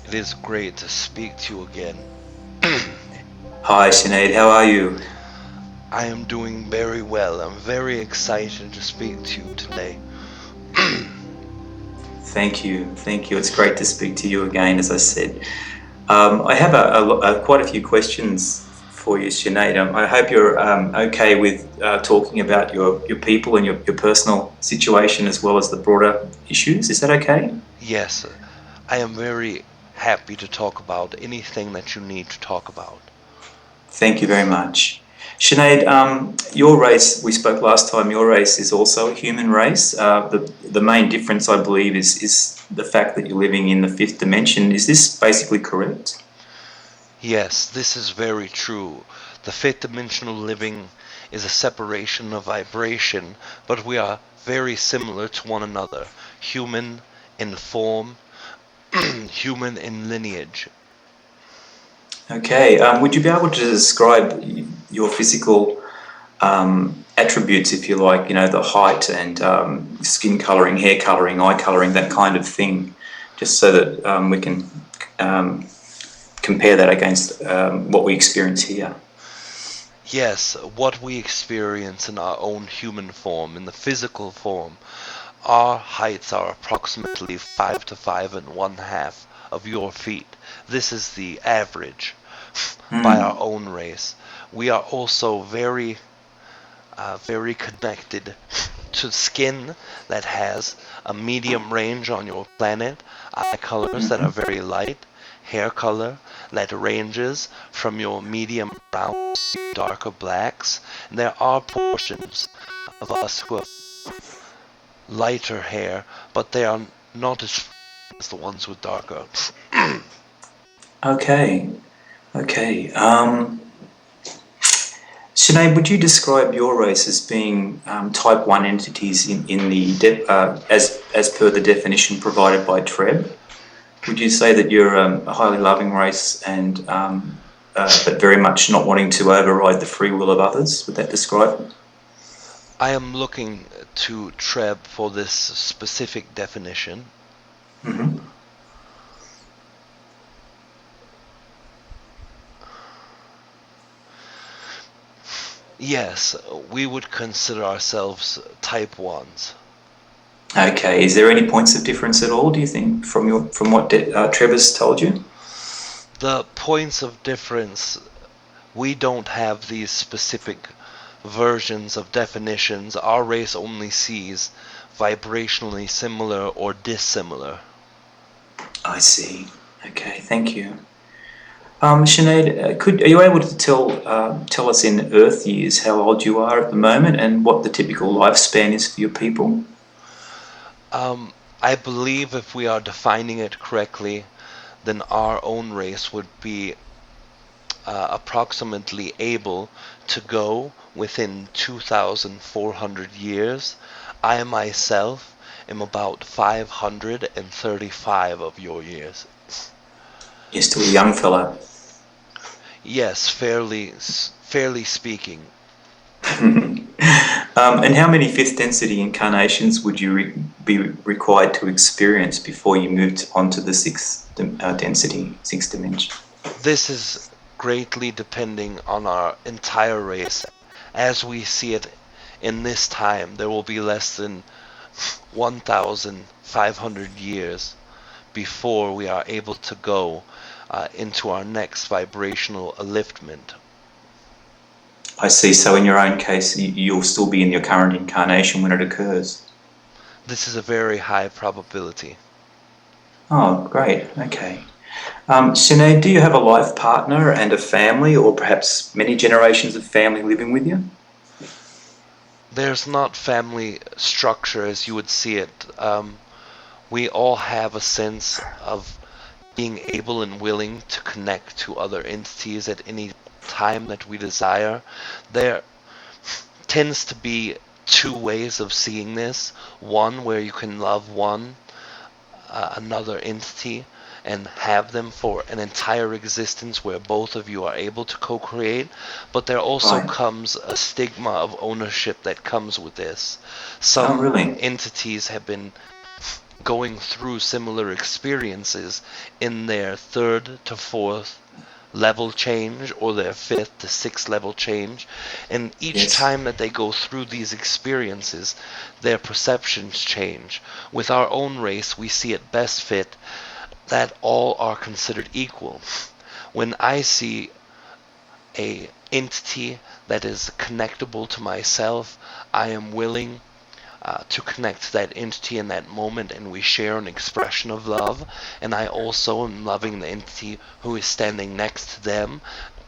It is great to speak to you again. Hi Sinead, how are you? I am doing very well. I'm very excited to speak to you today. Thank you. It's great to speak to you again, as I said. I have quite a few questions for you, Sinead. I hope you're okay with talking about your people and your personal situation as well as the broader issues. Is that okay? Yes, I am very happy to talk about anything that you need to talk about. Thank you very much. Sinead, your race, we spoke last time, your race is also a human race. The main difference, I believe, is the fact that you're living in the fifth dimension. Is this basically correct? Yes, this is very true. The fifth dimensional living is a separation of vibration, but we are very similar to one another. Human in form, human in lineage. Okay. Would you be able to describe your physical attributes, if you like, the height and skin colouring, hair colouring, eye colouring, that kind of thing, just so that we can um, compare that against what we experience here? Yes, what we experience in our own human form, in the physical form, our heights are approximately 5 to 5 and 1/2 of your feet. This is the average by our Hmm. own race. We are also very connected to skin that has a medium range on your planet, eye colors that are Hmm. very light, hair color that ranges from your medium browns to darker blacks. And there are portions of us who have lighter hair, but they are not as the ones with darker. Okay. Okay. Sinead, would you describe your race as being type 1 entities as per the definition provided by Treb? Would you say that you're a highly loving race and but very much not wanting to override the free will of others? Would that describe it? I am looking to Treb for this specific definition. Hmm. Yes, we would consider ourselves type 1s. Okay. Is there any points of difference at all? Do you think from what Trevor's told you? The points of difference, we don't have these specific versions of definitions. Our race only sees vibrationally similar or dissimilar. I see. Okay. Thank you. Sinead, are you able to tell us in Earth years how old you are at the moment and what the typical lifespan is for your people? Um, I believe if we are defining it correctly, then our own race would be approximately able to go within 2,400 years. I myself am about 535 of your years. You're still a young fella. Yes, fairly speaking. And how many fifth density incarnations would you be required to experience before you moved onto the density, sixth dimension? This is greatly depending on our entire race. As we see it in this time, there will be less than 1,500 years before we are able to go into our next vibrational upliftment. I see. So in your own case, you'll still be in your current incarnation when it occurs. This is a very high probability. Oh, great. Okay. Sinead, do you have a life partner and a family, or perhaps many generations of family living with you? There's not family structure as you would see it. We all have a sense of being able and willing to connect to other entities at any time that we desire. There tends to be two ways of seeing this. One where you can love another entity and have them for an entire existence where both of you are able to co-create, but there also Right. comes a stigma of ownership that comes with this. Oh, Some really? entities have been going through similar experiences in their third to fourth level change or their fifth to sixth level change. And each Yes. time that they go through these experiences, their perceptions change. With our own race, we see it best fit that all are considered equal. When I see a entity that is connectable to myself, I am willing to connect to that entity in that moment, and we share an expression of love. And I also am loving the entity who is standing next to them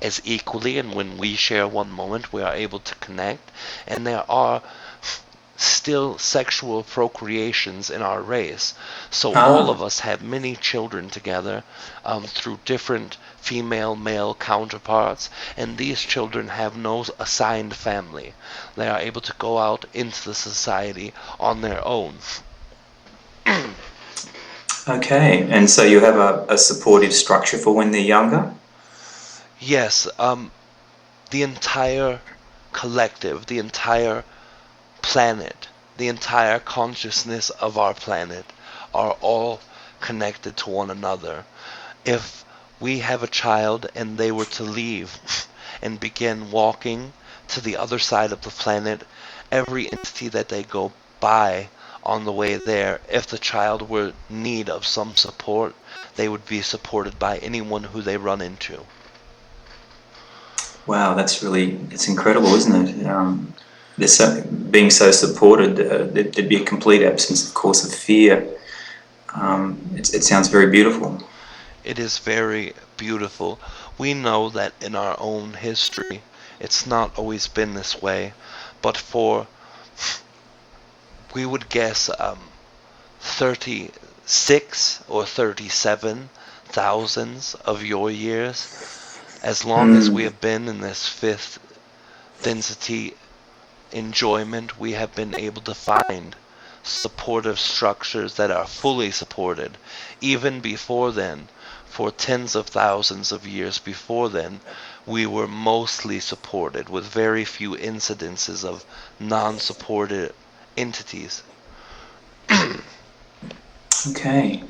as equally, and when we share one moment, we are able to connect. And there are still sexual procreations in our race. So all Ah, of us have many children together through different female-male counterparts, and these children have no assigned family. They are able to go out into the society on their own. okay. And so you have a supportive structure for when they're younger? Yes, the entire collective, the entire planet, the entire consciousness of our planet are all connected to one another. If we have a child and they were to leave and begin walking to the other side of the planet, every entity that they go by on the way there, if the child were in need of some support, they would be supported by anyone who they run into. Wow, it's incredible, isn't it? Being so supported, there'd be a complete absence, of course, of fear. It sounds very beautiful. It is very beautiful. We know that in our own history, it's not always been this way, but for, we would guess, 36 or 37 thousands of your years, as long as we Mm, have been in this fifth density enjoyment, we have been able to find supportive structures that are fully supported. Even before then, for tens of thousands of years before then, we were mostly supported with very few incidences of non-supported entities. okay.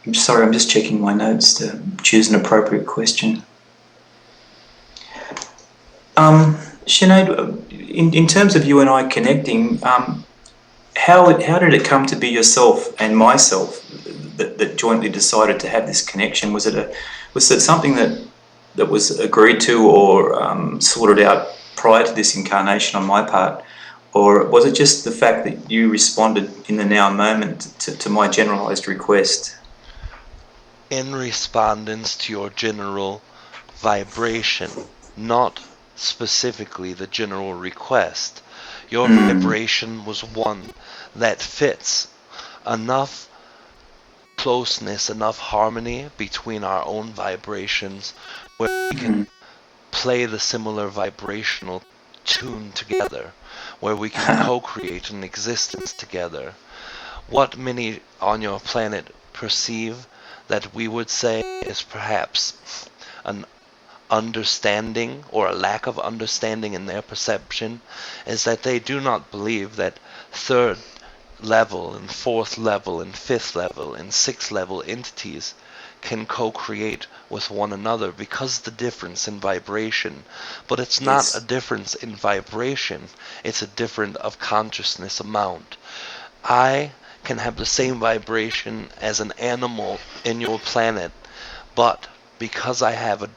I'm sorry, I'm just checking my notes to choose an appropriate question. ShaNiey, in terms of you and I connecting, how did it come to be yourself and myself that jointly decided to have this connection? Was it something that was agreed to or sorted out prior to this incarnation on my part, or was it just the fact that you responded in the now moment to my generalized request? In respondence to your general vibration, not specifically the general request. Your Mm, vibration was one that fits enough closeness, enough harmony between our own vibrations where we can mm. play the similar vibrational tune together, where we can co-create an existence together. What many on your planet perceive that we would say is perhaps an understanding or a lack of understanding in their perception is that they do not believe that third level and fourth level and fifth level and sixth level entities can co-create with one another because of the difference in vibration. But it's not a Yes. difference in vibration, it's a difference of consciousness amount. I can have the same vibration as an animal in your planet, but because I have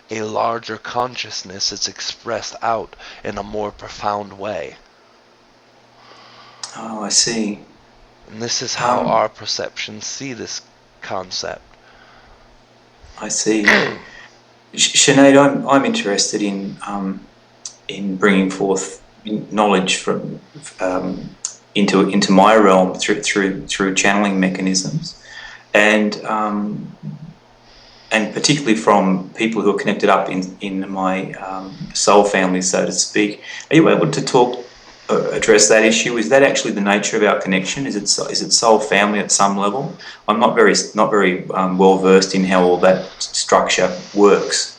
a larger consciousness, it's expressed out in a more profound way. Oh, I see. And this is how Um, our perceptions see this concept. I see. Sinead, I'm interested in bringing forth knowledge from into my realm through channeling mechanisms, and and particularly from people who are connected up in my soul family, so to speak. Are you able to address that issue? Is that actually the nature of our connection? Is it soul family at some level? I'm not very well versed in how all that structure works.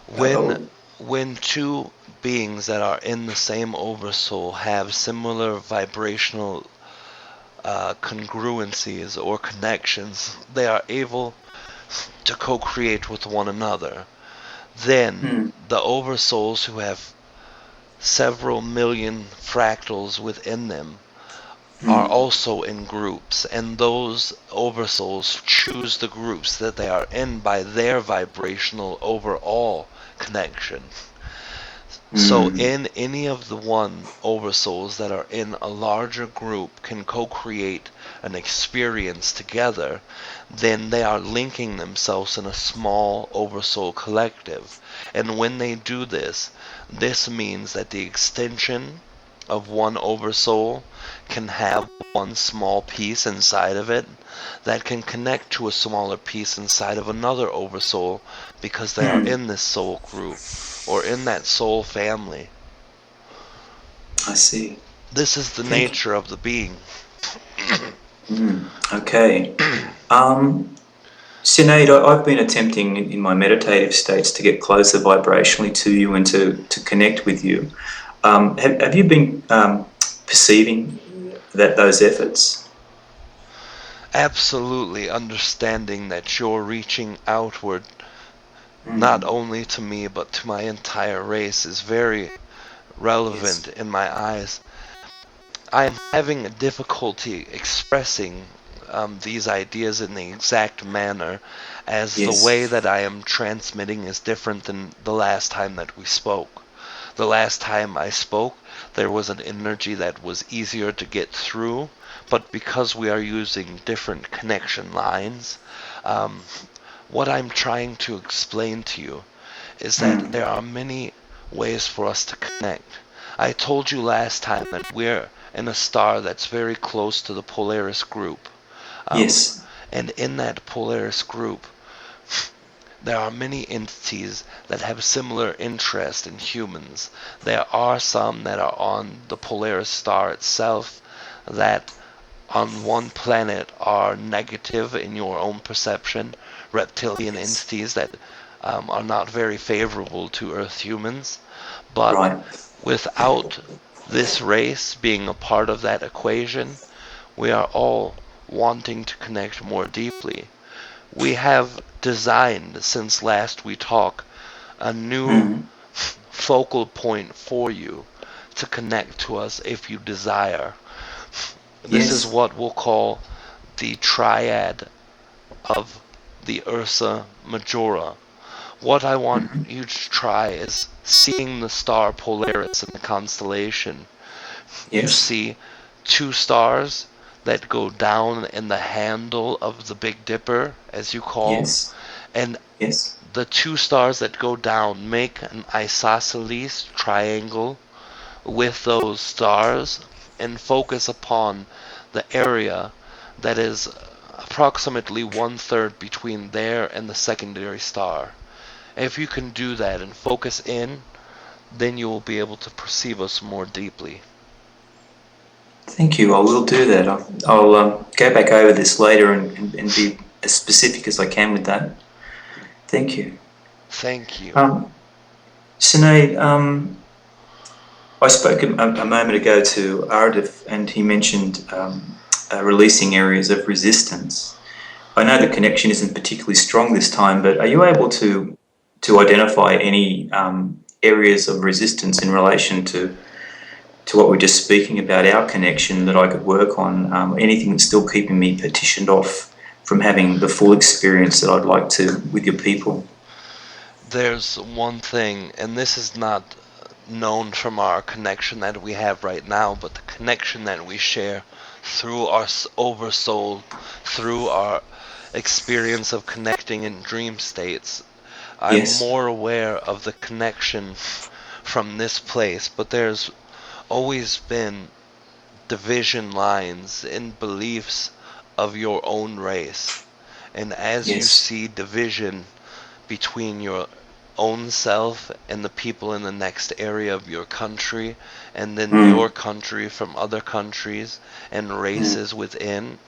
When Uh, when two beings that are in the same oversoul have similar vibrational congruencies or connections, they are able to co-create with one another. Then the oversouls who have several million fractals within them are also in groups, and those oversouls choose the groups that they are in by their vibrational overall connection. So in any of the one oversouls that are in a larger group can co-create an experience together, then they are linking themselves in a small oversoul collective. And when they do this, this means that the extension of one oversoul can have one small piece inside of it that can connect to a smaller piece inside of another oversoul because they are in this soul group or in that soul family. I see. This is the Thank you. nature of the being. Okay. Sinead, I've been attempting in my meditative states to get closer vibrationally to you and to connect with you. Have you been perceiving those efforts? Absolutely understanding that you're reaching outward, not only to me but to my entire race, is very relevant Yes. in my eyes. I am having a difficulty expressing these ideas in the exact manner, as the way Yes. that I am transmitting is different than the last time that we spoke. The last time I spoke, there was an energy that was easier to get through, but because we are using different connection lines, um, what I'm trying to explain to you is that there are many ways for us to connect. I told you last time that we're in a star that's very close to the Polaris group. Um, Yes. and in that Polaris group, there are many entities that have similar interest in humans. There are some that are on the Polaris star itself that on one planet are negative in your own perception, reptilian Yes. entities that are not very favorable to Earth humans. But Right. without this race being a part of that equation, we are all wanting to connect more deeply. We have designed, since last we talked, a new focal point for you to connect to us if you desire. This is Yes. what we'll call the triad of the Ursa Majora. What I want you to try is seeing the star Polaris in the constellation. You Yes. see two stars that go down in the handle of the Big Dipper, as you call, Yes. and Yes. the two stars that go down make an isosceles triangle with those stars and focus upon the area that is approximately 1/3 between there and the secondary star. If you can do that and focus in, then you will be able to perceive us more deeply. Thank you. I will do that. I'll go back over this later and be as specific as I can with that. Thank you. Thank you. Sinead, I spoke a moment ago to Aridif, and he mentioned releasing areas of resistance. I know the connection isn't particularly strong this time, but are you able to identify any areas of resistance in relation to what we're just speaking about, our connection, that I could work on? Anything that's still keeping me partitioned off from having the full experience that I'd like to with your people? There's one thing, and this is not known from our connection that we have right now, but the connection that we share through our oversoul, through our experience of connecting in dream states. I'm Yes. more aware of the connection from this place, but there's always been division lines in beliefs of your own race. And as you Yes. see division between your own self and the people in the next area of your country, and then your country from other countries and races within,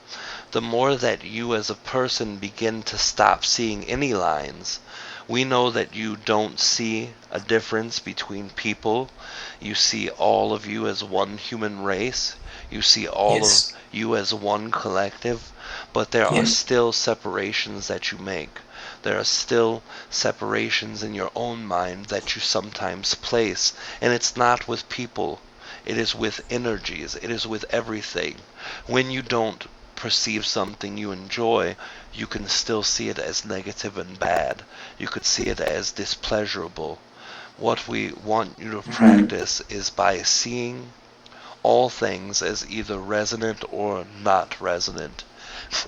the more that you as a person begin to stop seeing any lines. We know that you don't see a difference between people. You see all of you as one human race. You see all of Yes. you as one collective, but there are Yes. still separations that you make. There are still separations in your own mind that you sometimes place, and it's not with people. It is with energies. It is with everything. When you don't perceive something you enjoy, you can still see it as negative and bad. You could see it as displeasurable. What we want you to Mm. practice is by seeing all things as either resonant or not resonant.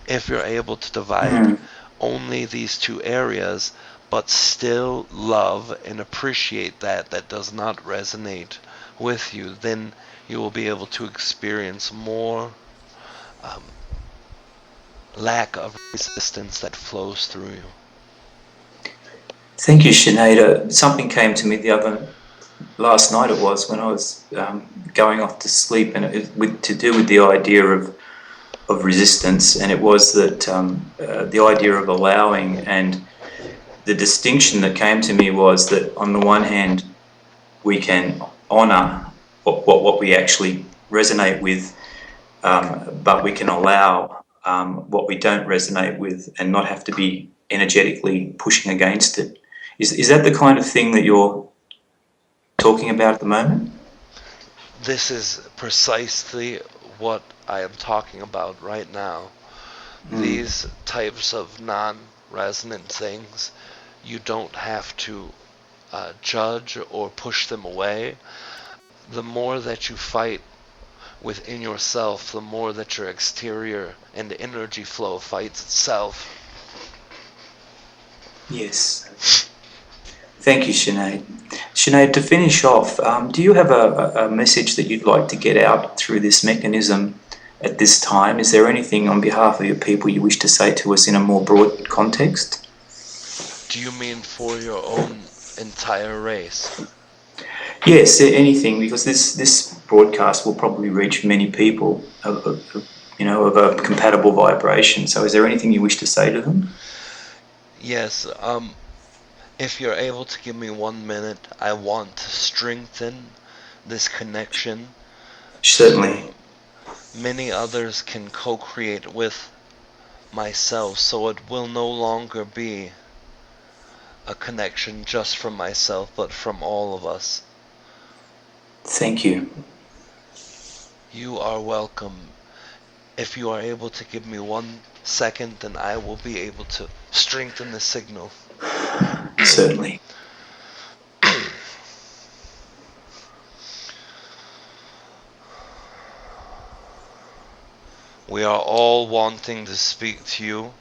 If you're able to divide Mm. only these two areas, but still love and appreciate that does not resonate with you, then you will be able to experience more um, lack of resistance that flows through you. Thank you, ShaNiey. Something came to me last night. It was when I was going off to sleep, and to do with the idea of resistance, and it was that the idea of allowing, and the distinction that came to me was that on the one hand we can honour what we actually resonate with, but we can allow what we don't resonate with and not have to be energetically pushing against it. Is that the kind of thing that you're talking about at the moment? This is precisely what I am talking about right now. Mm. These types of non-resonant things, you don't have to judge or push them away. The more that you fight within yourself, the more that your exterior and the energy flow fights itself. Yes. Thank you, ShaNiey. ShaNiey, to finish off, do you have a message that you'd like to get out through this mechanism at this time? Is there anything on behalf of your people you wish to say to us in a more broad context? Do you mean for your own entire race? Yes, anything, because this broadcast will probably reach many people of a compatible vibration. So, is there anything you wish to say to them? Yes, if you're able to give me 1 minute, I want to strengthen this connection Certainly. so many others can co-create with myself, so it will no longer be a connection just from myself, but from all of us. Thank you. You are welcome. If you are able to give me 1 second, then I will be able to strengthen the signal. Certainly. We are all wanting to speak to you.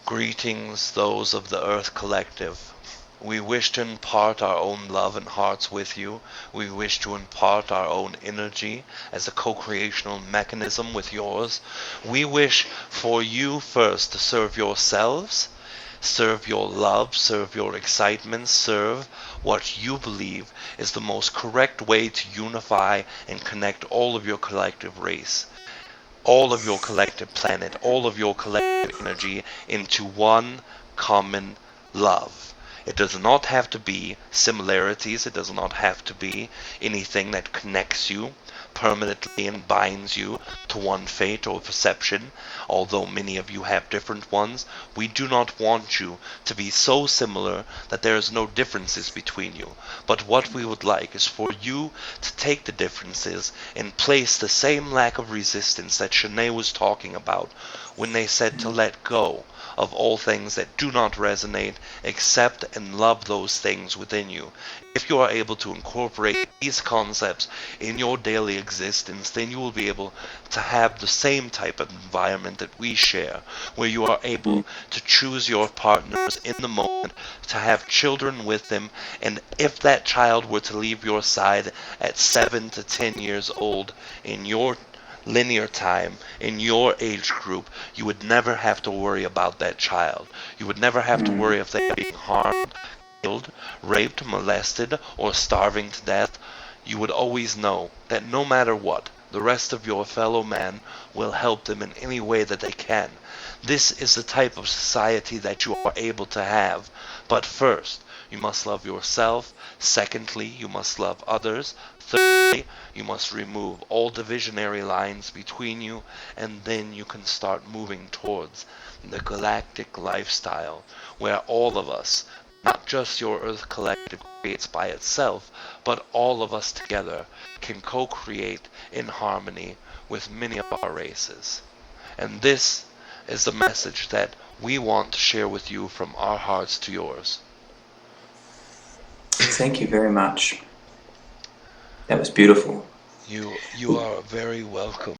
Greetings, those of the Earth Collective. We wish to impart our own love and hearts with you. We wish to impart our own energy as a co-creational mechanism with yours. We wish for you first to serve yourselves, serve your love, serve your excitement, serve what you believe is the most correct way to unify and connect all of your collective race, all of your collective planet, all of your collective energy into one common love. It does not have to be similarities, it does not have to be anything that connects you permanently and binds you to one fate or perception. Although many of you have different ones, we do not want you to be so similar that there is no differences between you. But what we would like is for you to take the differences and place the same lack of resistance that ShaNiey was talking about when they said to let go of all things that do not resonate, accept and love those things within you. If you are able to incorporate these concepts in your daily existence, then you will be able to have the same type of environment that we share, where you are able to choose your partners in the moment, to have children with them, and if that child were to leave your side at 7 to 10 years old in your linear time, in your age group, you would never have to worry about that child. You would never have to worry if they are being harmed, killed, raped, molested, or starving to death. You would always know that no matter what, the rest of your fellow man will help them in any way that they can. This is the type of society that you are able to have. But first, you must love yourself. Secondly, you must love others. Thirdly, you must remove all divisionary lines between you, and then you can start moving towards the galactic lifestyle where all of us, not just your Earth Collective creates by itself, but all of us together can co-create in harmony with many of our races. And this is the message that we want to share with you from our hearts to yours. Thank you very much. That was beautiful. You are very welcome.